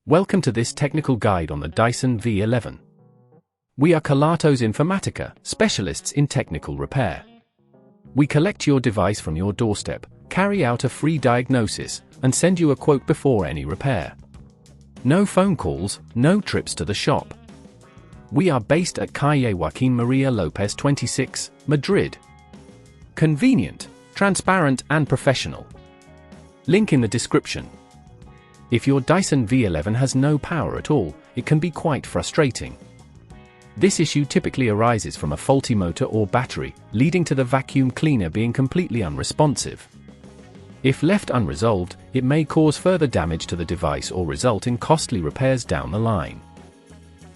Welcome to this technical guide on the Dyson V11. We are Kelatos Informatica, specialists in technical repair. We collect your device from your doorstep, carry out a free diagnosis, and send you a quote before any repair. No phone calls, no trips to the shop. We are based at Calle Joaquín María López 26, Madrid. Convenient, transparent and professional. Link in the description. If your Dyson V11 has no power at all, it can be quite frustrating. This issue typically arises from a faulty motor or battery, leading to the vacuum cleaner being completely unresponsive. If left unresolved, it may cause further damage to the device or result in costly repairs down the line.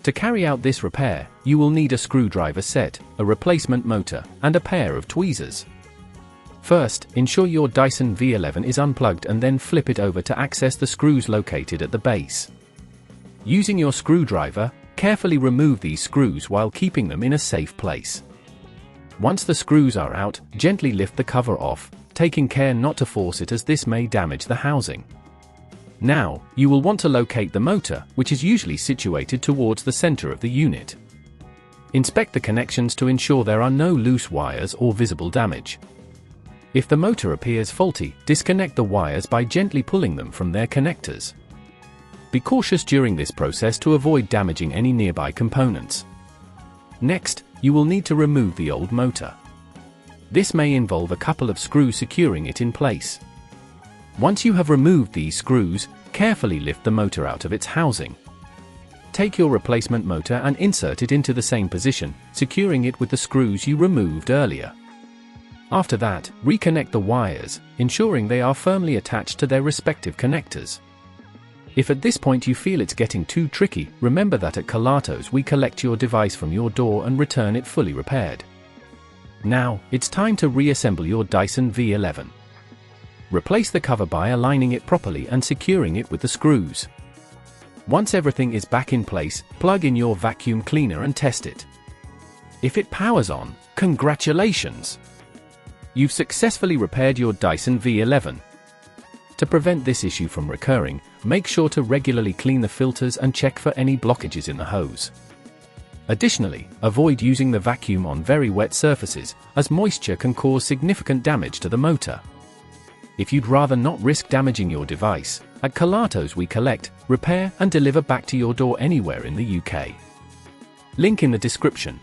To carry out this repair, you will need a screwdriver set, a replacement motor, and a pair of tweezers. First, ensure your Dyson V11 is unplugged and then flip it over to access the screws located at the base. Using your screwdriver, carefully remove these screws while keeping them in a safe place. Once the screws are out, gently lift the cover off, taking care not to force it as this may damage the housing. Now, you will want to locate the motor, which is usually situated towards the center of the unit. Inspect the connections to ensure there are no loose wires or visible damage. If the motor appears faulty, disconnect the wires by gently pulling them from their connectors. Be cautious during this process to avoid damaging any nearby components. Next, you will need to remove the old motor. This may involve a couple of screws securing it in place. Once you have removed these screws, carefully lift the motor out of its housing. Take your replacement motor and insert it into the same position, securing it with the screws you removed earlier. After that, reconnect the wires, ensuring they are firmly attached to their respective connectors. If at this point you feel it's getting too tricky, remember that at Kelatos we collect your device from your door and return it fully repaired. Now, it's time to reassemble your Dyson V11. Replace the cover by aligning it properly and securing it with the screws. Once everything is back in place, plug in your vacuum cleaner and test it. If it powers on, congratulations! You've successfully repaired your Dyson V11. To prevent this issue from recurring, make sure to regularly clean the filters and check for any blockages in the hose. Additionally, avoid using the vacuum on very wet surfaces, as moisture can cause significant damage to the motor. If you'd rather not risk damaging your device, at Kelatos we collect, repair and deliver back to your door anywhere in the UK. Link in the description.